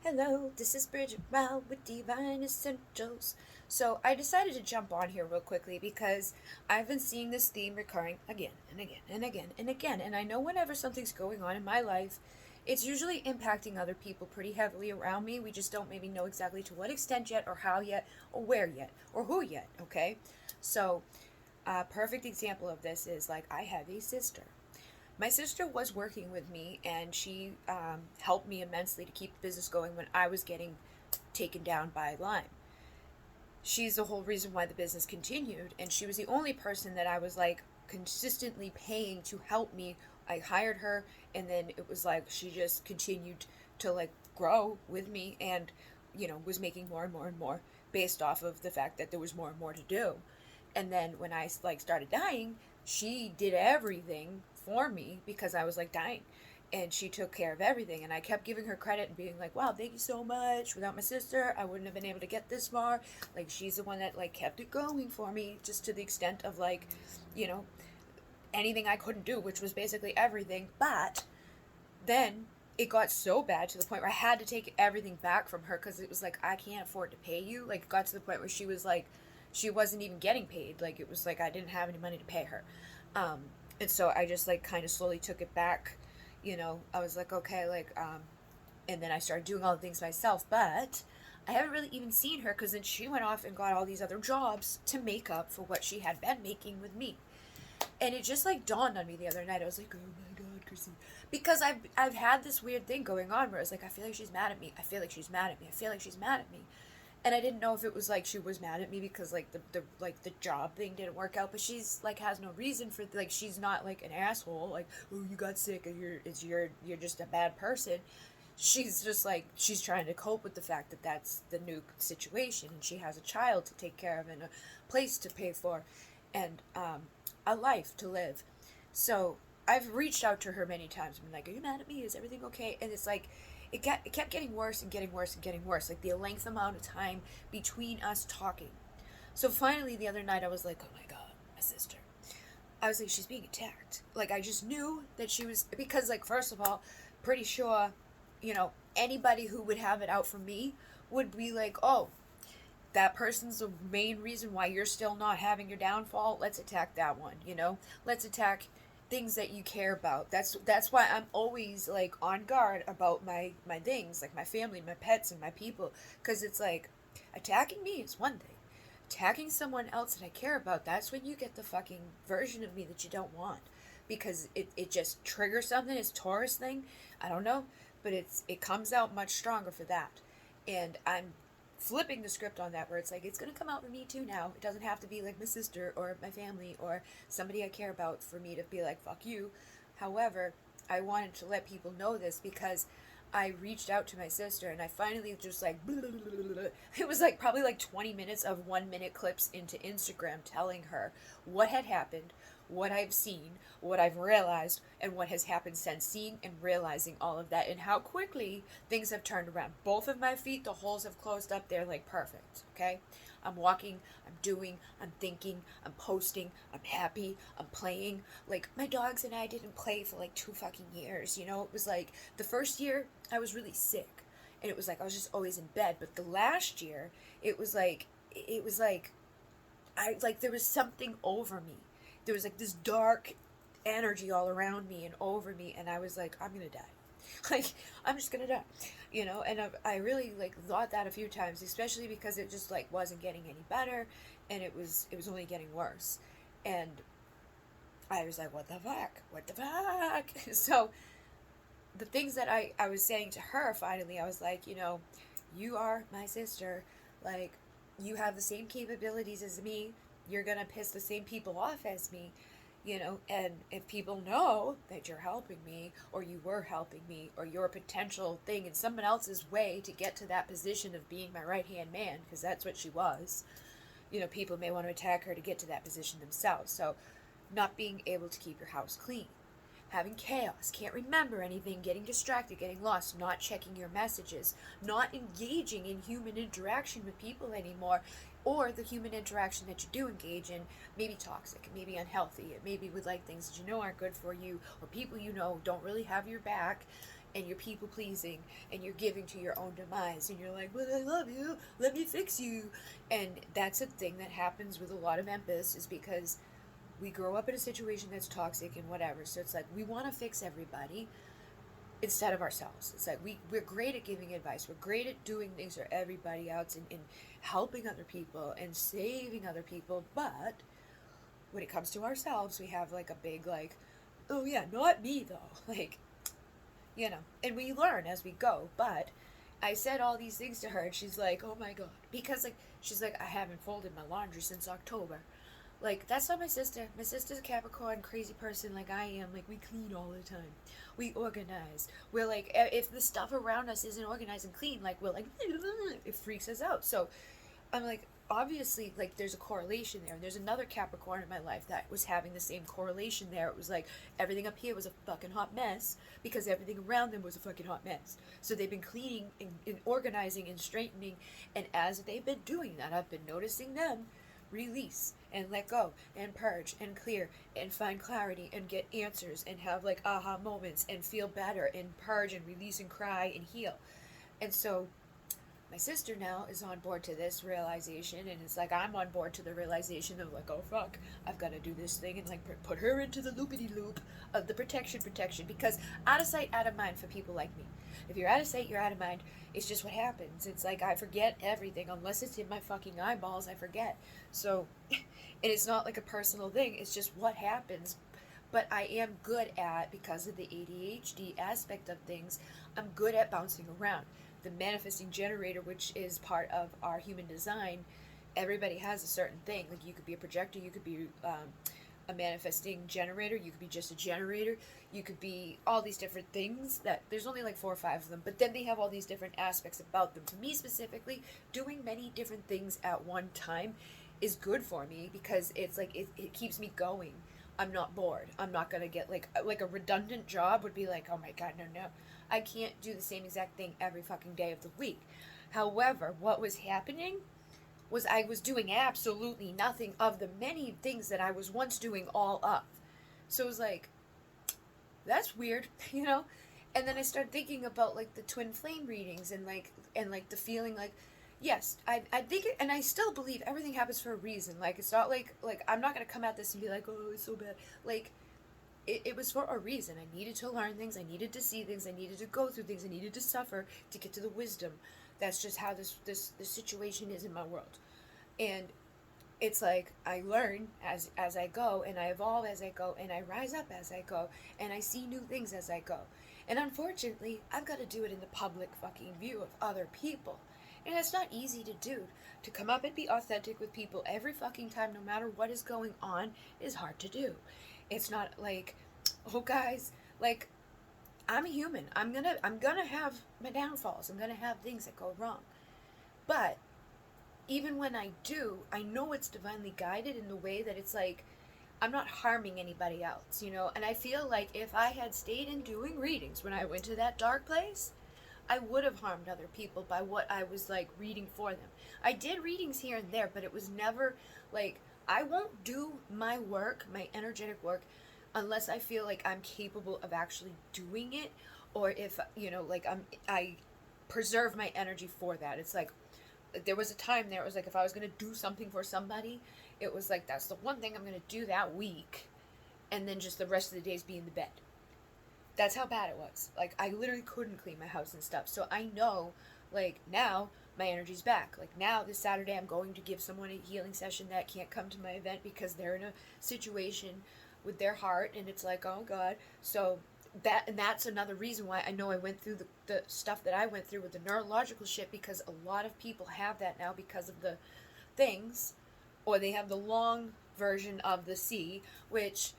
Hello, this is Bridget Rao with Divine Essentials. So I decided to jump on here real quickly because I've been seeing this theme recurring again and again and again and again. And I know whenever something's going on in my life, it's usually impacting other people pretty heavily around me. We just don't maybe know exactly to what extent yet, or how yet, or where yet, or who yet, okay? So, a perfect example of this is like I have a sister. My sister was working with me, and she helped me immensely to keep the business going when I was getting taken down by Lyme. She's the whole reason why the business continued, and she was the only person that I was like consistently paying to help me. I hired her, and then it was like she just continued to like grow with me, and was making more and more and more based off of the fact that there was more and more to do. And then when I like started dying, she did everything for me because I was like dying, and she took care of everything. And I kept giving her credit and being like, wow, thank you so much. Without my sister, I wouldn't have been able to get this far. Like, she's the one that like kept it going for me, just to the extent of like, you know anything I couldn't do, which was basically everything. But then it got so bad to the point where I had to take everything back from her, because it was like, I can't afford to pay you. Like, it got to the point where she was like, she wasn't even getting paid. Like, it was like I didn't have any money to pay her. um and so I just like kind of slowly took it back. I was like, okay, like, and then I started doing all the things myself. But I haven't really even seen her, because then she went off and got all these other jobs to make up for what she had been making with me. And it just like dawned on me the other night. I was like, oh my god, Chrissy, because I've had this weird thing going on where it's like, I feel like she's mad at me. I feel like she's mad at me. I feel like she's mad at me. And I didn't know if it was like she was mad at me because like the job thing didn't work out. But she's like has no reason for, like, she's not like an asshole. Like, oh, you got sick and you're just a bad person. She's just like, she's trying to cope with the fact that that's the new situation, and she has a child to take care of and a place to pay for, and a life to live. So I've reached out to her many times. I'm like, are you mad at me? Is everything okay? And it's like, it kept getting worse and getting worse and getting worse, like the length amount of time between us talking. So finally the other night I was like, oh my god, my sister. I was like, she's being attacked. Like, I just knew that she was, because like, first of all, pretty sure, anybody who would have it out for me would be like, oh, that person's the main reason why you're still not having your downfall. Let's attack that one. Let's attack things that you care about. That's why I'm always like on guard about my things, like my family, my pets, and my people, because it's like, attacking me is one thing. Attacking someone else that I care about, that's when you get the fucking version of me that you don't want, because it just triggers something. It's Taurus thing. I don't know, but it comes out much stronger for that. And I'm flipping the script on that, where it's like, it's gonna come out for me too now. It doesn't have to be like my sister or my family or somebody I care about for me to be like, fuck you. However, I wanted to let people know this because I reached out to my sister, and I finally just like it was like probably like 20 minutes of 1 minute clips into Instagram telling her what had happened, what I've seen, what I've realized, and what has happened since seeing and realizing all of that, and how quickly things have turned around. Both of my feet, the holes have closed up. They're like perfect, okay? I'm walking, I'm doing, I'm thinking, I'm posting, I'm happy, I'm playing. Like, my dogs and I didn't play for like 2 fucking years. It was like the first year I was really sick, and it was like I was just always in bed. But the last year, it was like I like there was something over me. There was like this dark energy all around me and over me, and I was like, I'm gonna die. Like, I'm just gonna die, And I really like thought that a few times, especially because it just like wasn't getting any better, and it was only getting worse, and I was like, what the fuck. So the things that I was saying to her, finally I was like, you are my sister. Like, you have the same capabilities as me. You're gonna piss the same people off as me. And if people know that you're helping me, or you were helping me, or you're a potential thing in someone else's way to get to that position of being my right hand man, because that's what she was, people may want to attack her to get to that position themselves. So, not being able to keep your house clean, having chaos, can't remember anything, getting distracted, getting lost, not checking your messages, not engaging in human interaction with people anymore, or the human interaction that you do engage in may be toxic, it may be unhealthy, it may be with like things that aren't good for you, or people don't really have your back. and you're people pleasing and you're giving to your own demise and you're like, but I love you, let me fix you. And that's a thing that happens with a lot of empaths, is because we grow up in a situation that's toxic and whatever. So it's like we want to fix everybody instead of ourselves. It's like we're great at giving advice. We're great at doing things for everybody else and helping other people and saving other people. But when it comes to ourselves, we have like a big like, oh yeah, not me though. Like, and we learn as we go. But I said all these things to her and she's like, oh my God. Because like, she's like, I haven't folded my laundry since October. Like, that's not my sister. My sister's a Capricorn, crazy person like I am. Like, we clean all the time. We organize. We're like, if the stuff around us isn't organized and clean, like, we're like, it freaks us out. So, I'm like, obviously, like, there's a correlation there. And there's another Capricorn in my life that was having the same correlation there. It was like, everything up here was a fucking hot mess because everything around them was a fucking hot mess. So they've been cleaning and organizing and straightening. And as they've been doing that, I've been noticing them release and let go and purge and clear and find clarity and get answers and have like aha moments and feel better and purge and release and cry and heal. And so my sister now is on board to this realization, and it's like I'm on board to the realization of like, oh fuck, I've got to do this thing and like put her into the loopity loop of the protection, because out of sight, out of mind for people like me. If you're out of sight, you're out of mind. It's just what happens. It's like I forget everything unless it's in my fucking eyeballs. I forget. So, and it's not like a personal thing. It's just what happens. But I am good at, because of the ADHD aspect of things, I'm good at bouncing around. The manifesting generator, which is part of our human design, everybody has a certain thing. Like, you could be a projector, you could be a manifesting generator, you could be just a generator, you could be all these different things. That there's only like 4 or 5 of them, but then they have all these different aspects about them. For me specifically, doing many different things at one time is good for me, because it's like it keeps me going. I'm not bored. I'm not gonna get like a redundant job would be like, oh my god, no, I can't do the same exact thing every fucking day of the week. However, what was happening was I was doing absolutely nothing of the many things that I was once doing all up. So it was like, that's weird, you know? And then I started thinking about like the twin flame readings and like the feeling like, yes, I think it, and I still believe everything happens for a reason. Like, it's not like I'm not gonna come at this and be like, oh, it's so bad. Like, it was for a reason. I needed to learn things, I needed to see things, I needed to go through things, I needed to suffer to get to the wisdom. That's just how this situation is in my world. And it's like I learn as I go, and I evolve as I go, and I rise up as I go, and I see new things as I go. And unfortunately, I've got to do it in the public fucking view of other people. And it's not easy to do. To come up and be authentic with people every fucking time, no matter what is going on, is hard to do. It's not like, oh guys, like, I'm a human. I'm gonna have my downfalls. I'm gonna have things that go wrong. But even when I do, I know it's divinely guided in the way that it's like I'm not harming anybody else, you know? And I feel like if I had stayed in doing readings when I went to that dark place, I would have harmed other people by what I was like reading for them. I did readings here and there, but it was never like, I won't do my work, my energetic work, unless I feel like I'm capable of actually doing it, or if, you know, like I preserve my energy for that. It's like, there was a time there, it was like, if I was going to do something for somebody, it was like, that's the one thing I'm going to do that week, and then just the rest of the days be in the bed. That's how bad it was. Like, I literally couldn't clean my house and stuff. So I know, like, now my energy's back. Like, now this Saturday I'm going to give someone a healing session that can't come to my event because they're in a situation with their heart, and it's like, oh god. So that's another reason why I know I went through the stuff that I went through with the neurological shit, because a lot of people have that now because of the things, or they have the long version of the C, which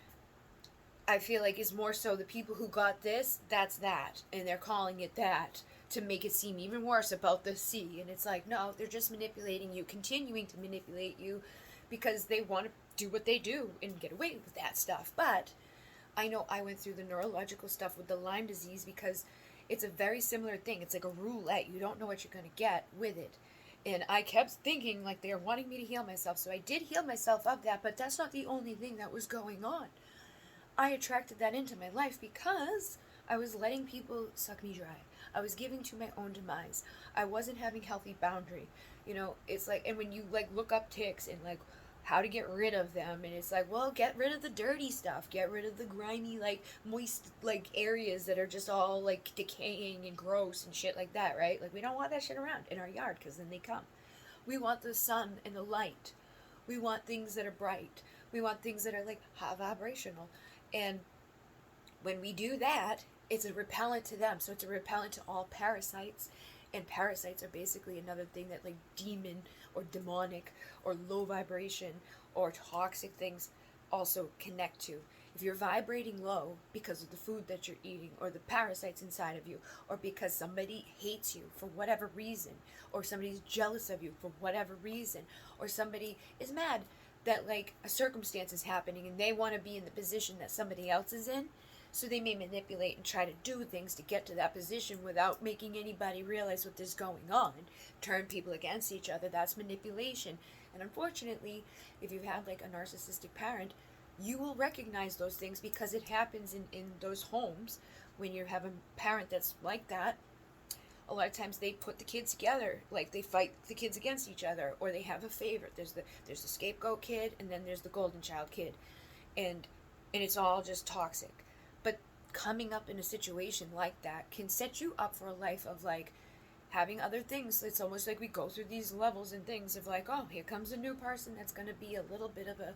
I feel like is more so the people who got this, that's that, and they're calling it that to make it seem even worse about the C. And it's like, no, they're just manipulating you, continuing to manipulate you, because they want to do what they do and get away with that stuff. But I know I went through the neurological stuff with the Lyme disease because it's a very similar thing. It's like a roulette. You don't know what you're going to get with it. And I kept thinking like they're wanting me to heal myself. So I did heal myself of that, but that's not the only thing that was going on. I attracted that into my life because I was letting people suck me dry. I was giving to my own demise. I wasn't having healthy boundary. It's like, and when you like look up ticks and like how to get rid of them, and it's like, well, get rid of the dirty stuff, get rid of the grimy, like moist, like areas that are just all like decaying and gross and shit like that, right? Like, we don't want that shit around in our yard because then they come. We want the sun and the light. We want things that are bright. We want things that are like high vibrational. And when we do that, it's a repellent to them. So it's a repellent to all parasites. And parasites are basically another thing that like demon or demonic or low vibration or toxic things also connect to. If you're vibrating low because of the food that you're eating or the parasites inside of you, or because somebody hates you for whatever reason, or somebody's jealous of you for whatever reason, or somebody is mad that like a circumstance is happening and they want to be in the position that somebody else is in, so they may manipulate and try to do things to get to that position without making anybody realize what is going on, turn people against each other. That's manipulation. And unfortunately, if you've had like a narcissistic parent, you will recognize those things because it happens in those homes. When you have a parent that's like that, a lot of times they put the kids together, like they fight the kids against each other, or they have a favorite. There's the scapegoat kid, and then there's the golden child kid, and it's all just toxic. But coming up in a situation like that can set you up for a life of like having other things. It's almost like we go through these levels and things of like, oh, here comes a new person that's going to be a little bit of a,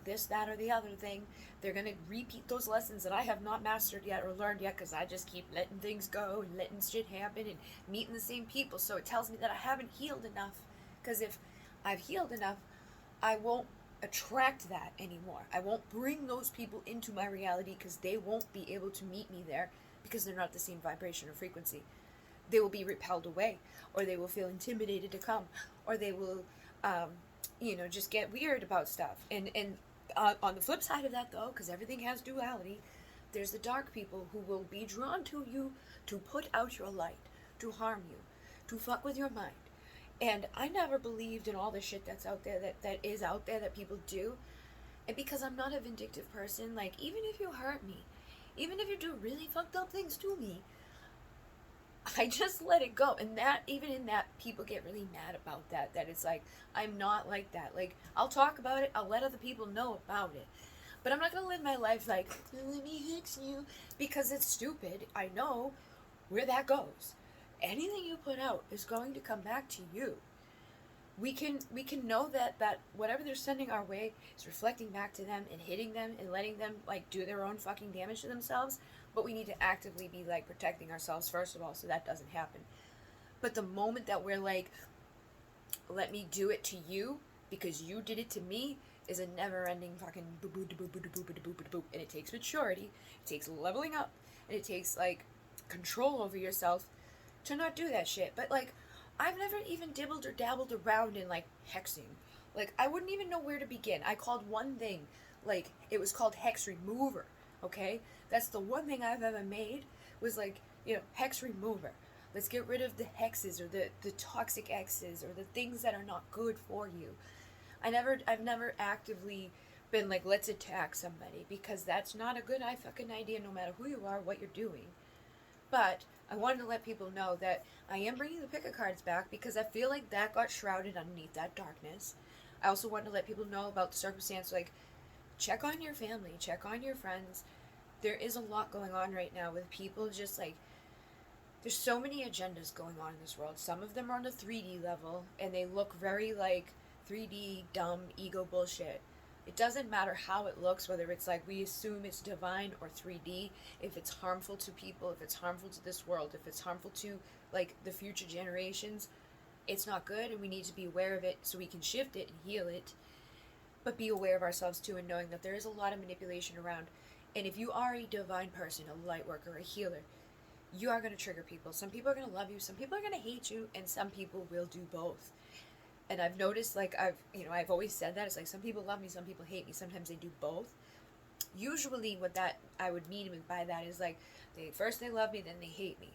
this, that, or the other thing. They're going to repeat those lessons that I have not mastered yet or learned yet because I just keep letting things go and letting shit happen and meeting the same people. So it tells me that I haven't healed enough, because if I've healed enough, I won't attract that anymore. I won't bring those people into my reality because they won't be able to meet me there because they're not the same vibration or frequency. They will be repelled away, or they will feel intimidated to come, or they will just get weird about stuff. And on the flip side of that, though, because everything has duality, there's the dark people who will be drawn to you to put out your light, to harm you, to fuck with your mind. And I never believed in all the shit that's out there, that is out there, that people do. And because I'm not a vindictive person, like, even if you hurt me, even if you do really fucked up things to me, I just let it go. And that, even in that, people get really mad about that it's like, I'm not like that. Like, I'll talk about it, I'll let other people know about it, but I'm not gonna live my life like, let me fix you, because it's stupid. I know where that goes. Anything you put out is going to come back to you. We can know that whatever they're sending our way is reflecting back to them and hitting them and letting them like do their own fucking damage to themselves. But we need to actively be like protecting ourselves first of all, so that doesn't happen. But the moment that we're like, let me do it to you because you did it to me, is a never-ending fucking boop boop boop boop boop boop boop boop. And it takes maturity, it takes leveling up, and it takes like control over yourself to not do that shit. But like, I've never even dibbled or dabbled around in like hexing. Like, I wouldn't even know where to begin. I called one thing, like, it was called Hex Remover, okay? That's the one thing I've ever made, was like, Hex Remover. Let's get rid of the hexes or the toxic X's or the things that are not good for you. I've never actively been like, let's attack somebody, because that's not a good fucking idea no matter who you are, what you're doing. But I wanted to let people know that I am bringing the pick of cards back because I feel like that got shrouded underneath that darkness. I also wanted to let people know about the circumstance, like, check on your family, check on your friends. There is a lot going on right now with people just like, there's so many agendas going on in this world. Some of them are on the 3D level, and they look very like 3D, dumb, ego bullshit. It doesn't matter how it looks, whether it's like we assume it's divine or 3D, if it's harmful to people, if it's harmful to this world, if it's harmful to like the future generations, it's not good, and we need to be aware of it so we can shift it and heal it. But be aware of ourselves too, and knowing that there is a lot of manipulation around. And if you are a divine person, a light worker, a healer, you are going to trigger people. Some people are going to love you, some people are going to hate you, and some people will do both. And I've noticed, like, I've always said that, it's like, some people love me, some people hate me, sometimes they do both. Usually what that I would mean by that is like, they love me, then they hate me.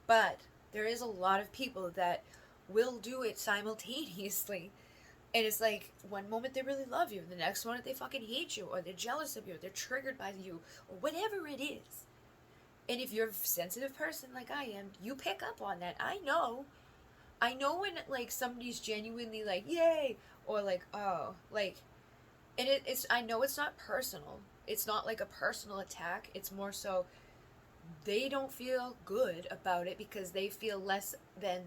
But there is a lot of people that will do it simultaneously. And it's like, one moment they really love you, and the next moment they fucking hate you, or they're jealous of you, or they're triggered by you, or whatever it is. And if you're a sensitive person like I am, you pick up on that. I know when like somebody's genuinely like, yay, or like, oh, like, and it's, I know it's not personal. It's not like a personal attack. It's more so they don't feel good about it because they feel less than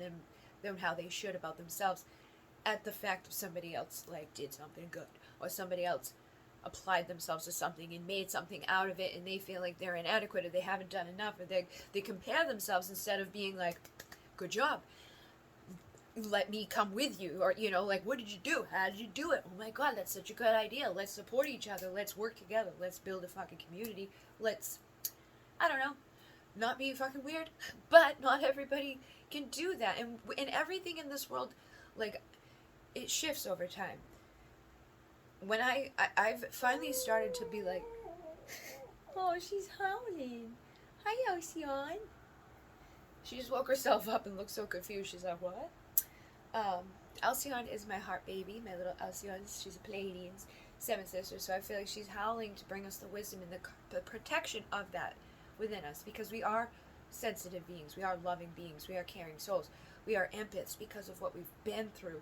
how they should about themselves at the fact of somebody else like did something good, or somebody else applied themselves to something and made something out of it, and they feel like they're inadequate or they haven't done enough, or they compare themselves instead of being like, good job, let me come with you, or like, what did you do, how did you do it, oh my god, that's such a good idea, let's support each other, let's work together, let's build a fucking community, let's, I don't know, not be fucking weird. But not everybody can do that, and everything in this world, like, it shifts over time. When I've finally started to be like, oh, she's howling, hi Alcyon. She just woke herself up and looked so confused. She's like, what? um Alcyon is my heart baby, my little Alcyon. She's a Pleiadian's seven sister, so I feel like she's howling to bring us the wisdom and the protection of that within us, because we are sensitive beings, we are loving beings, we are caring souls, we are empaths because of what we've been through.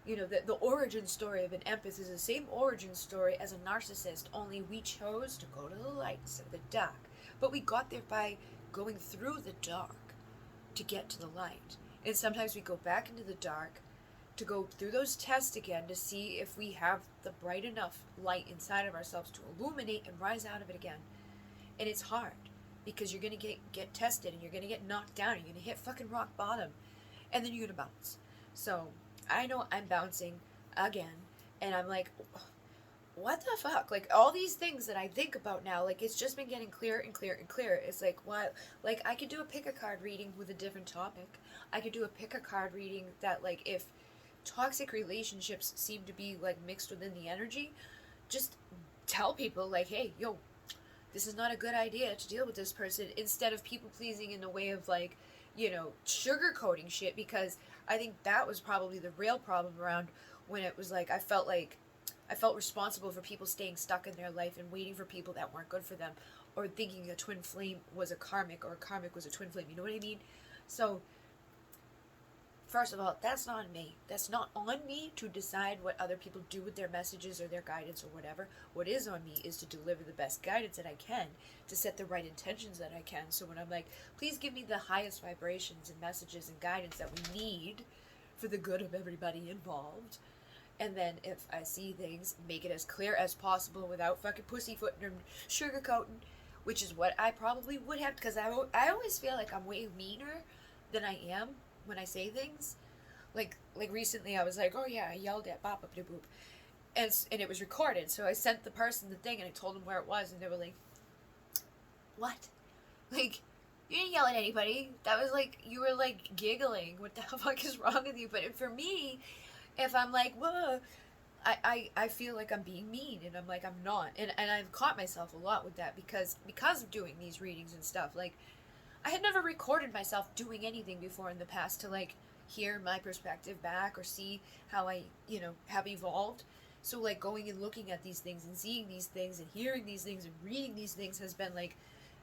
The origin story of an empath is the same origin story as a narcissist, only we chose to go to the light instead of the dark. But we got there by going through the dark to get to the light. And sometimes we go back into the dark to go through those tests again to see if we have the bright enough light inside of ourselves to illuminate and rise out of it again. And it's hard because you're going to get tested, and you're going to get knocked down, and you're going to hit fucking rock bottom, and then you're going to bounce. So I know I'm bouncing again, and I'm like, what the fuck? Like, all these things that I think about now, like, it's just been getting clearer and clearer and clearer. It's like, what? Like, I could do a pick a card reading with a different topic. I could do a pick a card reading that, like, if toxic relationships seem to be, like, mixed within the energy, just tell people, like, hey, yo, this is not a good idea to deal with this person, instead of people pleasing in the way of, like, sugarcoating shit, because I think that was probably the real problem around when it was like, I felt responsible for people staying stuck in their life and waiting for people that weren't good for them, or thinking a twin flame was a karmic, or a karmic was a twin flame. You know what I mean? So, first of all, that's not on me. That's not on me to decide what other people do with their messages or their guidance or whatever. What is on me is to deliver the best guidance that I can, to set the right intentions that I can. So when I'm like, please give me the highest vibrations and messages and guidance that we need for the good of everybody involved. And then if I see things, make it as clear as possible without fucking pussyfooting or sugarcoating, which is what I probably would have, because I always feel like I'm way meaner than I am when I say things. Like recently I was like, oh yeah, I yelled at bop up de boop, and it was recorded, so I sent the person the thing and I told them where it was, and they were like, what? Like, you didn't yell at anybody. That was like, you were like giggling. What the fuck is wrong with you? But for me, if I'm like, whoa, I feel like I'm being mean, and I'm like, I'm not. And I've caught myself a lot with that because of doing these readings and stuff. Like, I had never recorded myself doing anything before in the past to, like, hear my perspective back or see how I, have evolved. So, like, going and looking at these things and seeing these things and hearing these things and reading these things has been, like,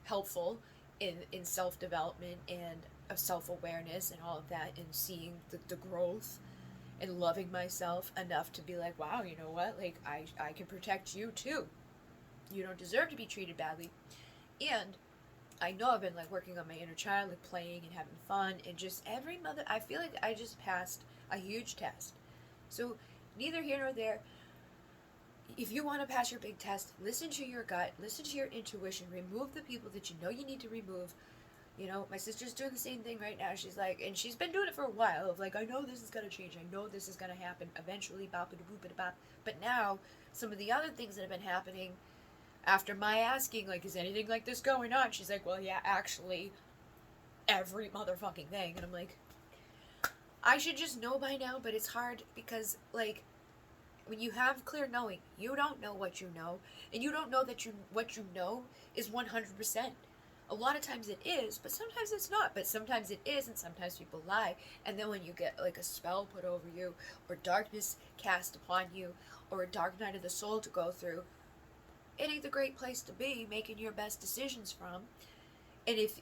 helpful in self-development and of self-awareness and all of that, and seeing the growth and loving myself enough to be like, wow, you know what? Like, I can protect you too. You don't deserve to be treated badly. And I know I've been like working on my inner child, like playing and having fun, and just I feel like I just passed a huge test. So neither here nor there. If you want to pass your big test, listen to your gut, listen to your intuition, remove the people that you know you need to remove. My sister's doing the same thing right now. She's like, and she's been doing it for a while, of like, I know this is going to change. I know this is going to happen eventually, bop-a-da-boop-a-da-bop. But now, some of the other things that have been happening, after my asking, like, is anything like this going on? She's like, well, yeah, actually, every motherfucking thing. And I'm like, I should just know by now, but it's hard because, like, when you have clear knowing, you don't know what you know, and you don't know that what you know is 100%. A lot of times it is, but sometimes it's not. But sometimes it is, and sometimes people lie. And then when you get like a spell put over you, or darkness cast upon you, or a dark night of the soul to go through, it ain't the great place to be making your best decisions from. And if,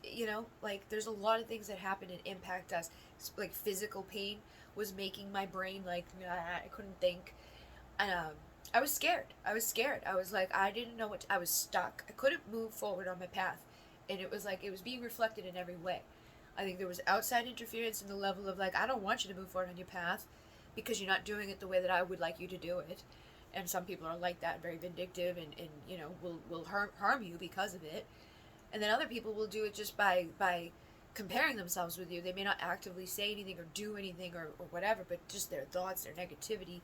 like, there's a lot of things that happen and impact us. Like, physical pain was making my brain, like, I couldn't think. And I was scared. I was like, I didn't know I was stuck. I couldn't move forward on my path. And it was like, it was being reflected in every way. I think there was outside interference in the level of, like, I don't want you to move forward on your path because you're not doing it the way that I would like you to do it. And some people are like that, very vindictive, and will harm you because of it. And then other people will do it just by comparing themselves with you. They may not actively say anything or do anything or whatever, but just their thoughts, their negativity,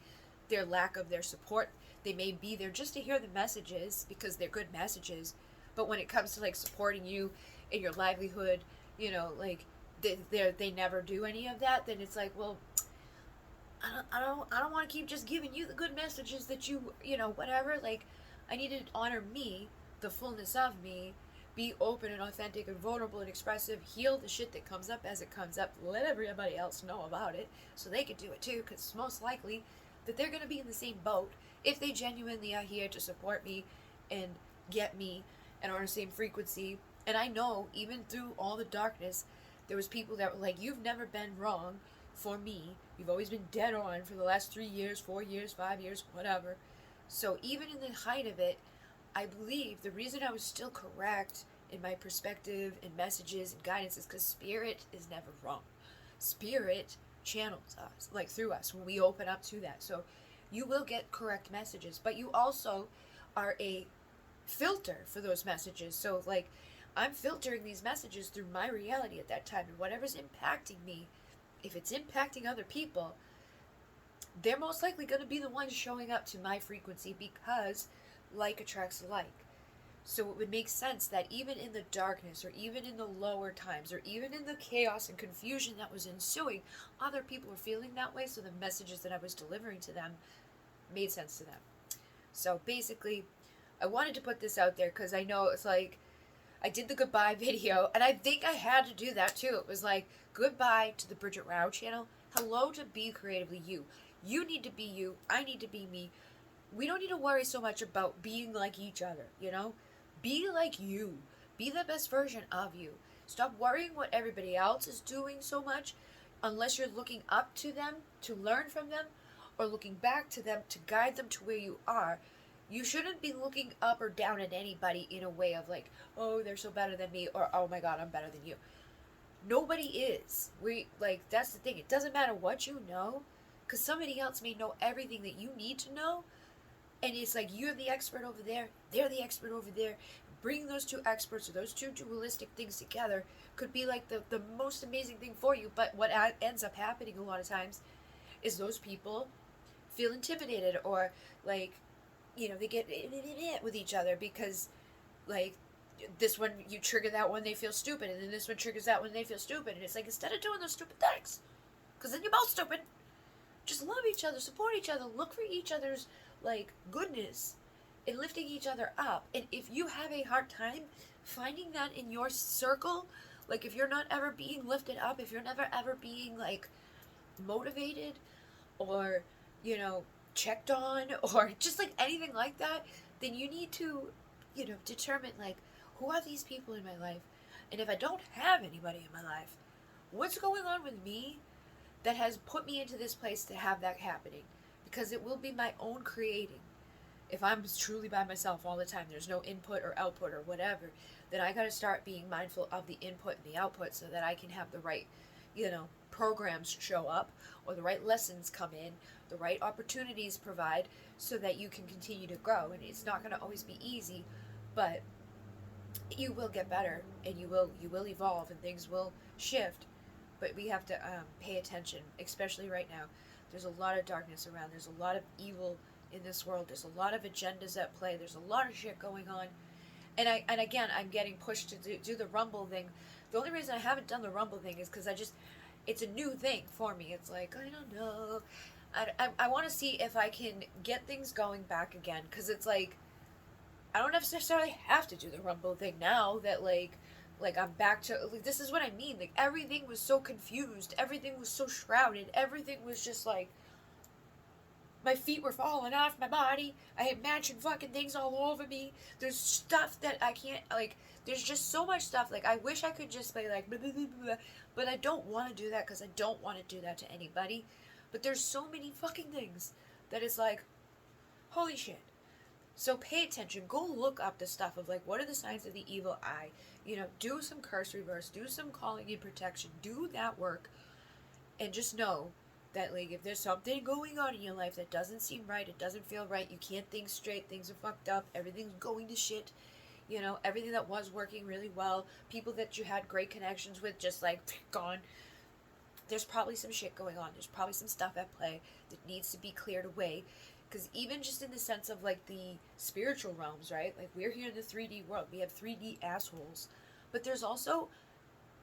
their lack of their support. They may be there just to hear the messages because they're good messages, but when it comes to, like, supporting you in your livelihood, like, they never do any of that. Then it's like, well, I don't want to keep just giving you the good messages that whatever. Like, I need to honor me, the fullness of me, be open and authentic and vulnerable and expressive, heal the shit that comes up as it comes up, let everybody else know about it so they can do it too, because it's most likely that they're going to be in the same boat if they genuinely are here to support me and get me and are on the same frequency. And I know, even through all the darkness, there was people that were like, you've never been wrong for me. You've always been dead on for the last 3 years, 4 years, 5 years, whatever. So even in the height of it, I believe the reason I was still correct in my perspective and messages and guidance is because Spirit is never wrong. Spirit channels us, like, through us when we open up to that. So you will get correct messages, but you also are a filter for those messages. So, like, I'm filtering these messages through my reality at that time, and whatever's impacting me, if it's impacting other people, they're most likely going to be the ones showing up to my frequency, because like attracts like. So it would make sense that even in the darkness, or even in the lower times, or even in the chaos and confusion that was ensuing, other people were feeling that way, so the messages that I was delivering to them made sense to them. So basically, I wanted to put this out there because I know it's like, I did the goodbye video, and I think I had to do that too. It was like, goodbye to the Bridget Rao channel. Hello to Be Creatively You. You need to be you. I need to be me. We don't need to worry so much about being like each other, Be like you. Be the best version of you. Stop worrying what everybody else is doing so much, unless you're looking up to them to learn from them, or looking back to them to guide them to where you are. You shouldn't be looking up or down at anybody in a way of like, oh, they're so better than me, or oh my god, I'm better than you. Nobody is. That's the thing. It doesn't matter what you know, because somebody else may know everything that you need to know, and it's like, you're the expert over there, they're the expert over there. Bringing those two experts, or those two dualistic things together, could be like the most amazing thing for you. But what ends up happening a lot of times is those people feel intimidated, or like, they get with each other because, like, this one, you trigger that one, they feel stupid, and then this one triggers that one, they feel stupid. And it's like, instead of doing those stupid things, because then you're both stupid, just love each other, support each other, look for each other's, like, goodness, and lifting each other up. And if you have a hard time finding that in your circle, like, if you're not ever being lifted up, if you're never ever being, like, motivated, or, checked on, or just, like, anything like that, then you need to, determine, like, who are these people in my life? And if I don't have anybody in my life, what's going on with me that has put me into this place to have that happening? Because it will be my own creating. If I'm truly by myself all the time, there's no input or output or whatever, then I gotta start being mindful of the input and the output so that I can have the right, programs show up, or the right lessons come in, the right opportunities provide, so that you can continue to grow. And it's not gonna always be easy, but you will get better, and you will evolve, and things will shift. But we have to pay attention, especially right now. There's a lot of darkness around. There's a lot of evil in this world. There's a lot of agendas at play. There's a lot of shit going on. And again, I'm getting pushed to do the Rumble thing. The only reason I haven't done the Rumble thing is because it's a new thing for me. It's like, I don't know. I want to see if I can get things going back again, because it's like, I don't necessarily have to do the Rumble thing now that, like I'm back to, like, this is what I mean. Like, everything was so confused. Everything was so shrouded. Everything was just like, My feet were falling off my body. I had matching fucking things all over me. There's stuff that I can't, like, there's just so much stuff. Like, I wish I could just be like, blah, blah, blah, blah, but I don't want to do that because I don't want to do that to anybody. But there's so many fucking things that it's like, holy shit. So pay attention. Go look up the stuff of like, what are the signs of the evil eye? You know, do some curse reverse, do some calling in protection, do that work, and just know that like if there's something going on in your life that doesn't seem right, it doesn't feel right, you can't think straight, things are fucked up, everything's going to shit, you know, everything that was working really well, people that you had great connections with just like gone. There's probably some shit going on. There's probably some stuff at play that needs to be cleared away. Because even just in the sense of like the spiritual realms, right? Like we're here in the 3D world. We have 3D assholes. But there's also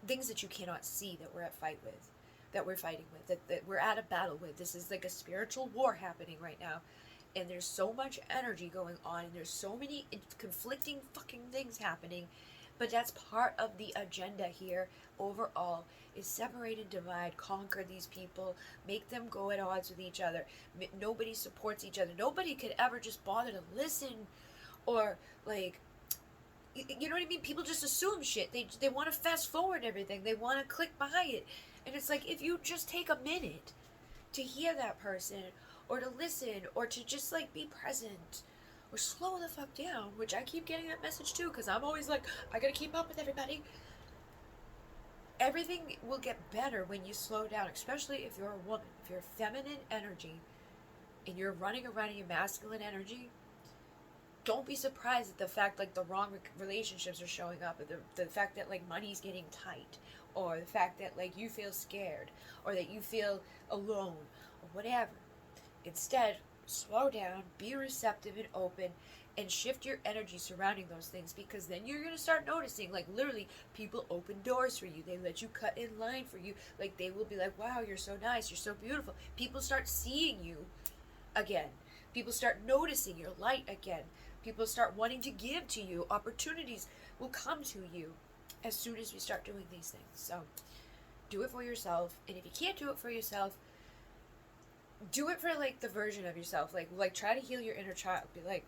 things that you cannot see that we're at fight with, that we're fighting with, that we're at a battle with. This is like a spiritual war happening right now. And there's so much energy going on, and there's so many conflicting fucking things happening. But that's part of the agenda here overall, is separate and divide, conquer these people, make them go at odds with each other. Nobody supports each other. Nobody could ever just bother to listen or like, you know what I mean? People just assume shit. They want to fast forward everything. They want to click by it. And it's like, if you just take a minute to hear that person or to listen or to just like be present or slow the fuck down, which I keep getting that message too, because I'm always like, I gotta keep up with everybody. Everything will get better when you slow down, especially if you're a woman. If you're a feminine energy and you're running around in your masculine energy, don't be surprised at the fact like the wrong relationships are showing up, or the fact that like money's getting tight, or the fact that like you feel scared, or that you feel alone, or whatever. Instead, slow down, be receptive and open, and shift your energy surrounding those things, because then you're going to start noticing like literally people open doors for you, they let you cut in line for you, like they will be like, wow, you're so nice, you're so beautiful. People start seeing you again, people start noticing your light again, people start wanting to give to you, opportunities will come to you as soon as we start doing these things. So do it for yourself, and if you can't do it for yourself, do it for like the version of yourself, like try to heal your inner child. Be like,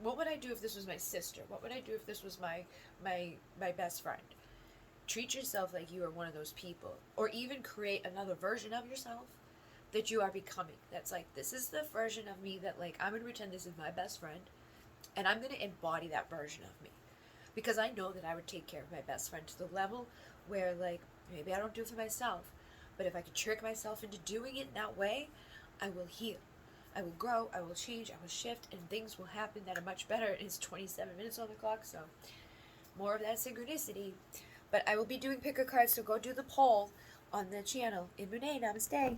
what would I do if this was my sister? What would I do if this was my best friend? Treat yourself like you are one of those people, or even create another version of yourself that you are becoming. That's like, this is the version of me that like I'm gonna pretend this is my best friend, and I'm gonna embody that version of me, because I know that I would take care of my best friend to the level where like maybe I don't do it for myself, but if I could trick myself into doing it in that way, I will heal, I will grow, I will change, I will shift, and things will happen that are much better. It's 27 minutes on the clock, so more of that synchronicity. But I will be doing picker cards, so go do the poll on the channel. In Mune, namaste.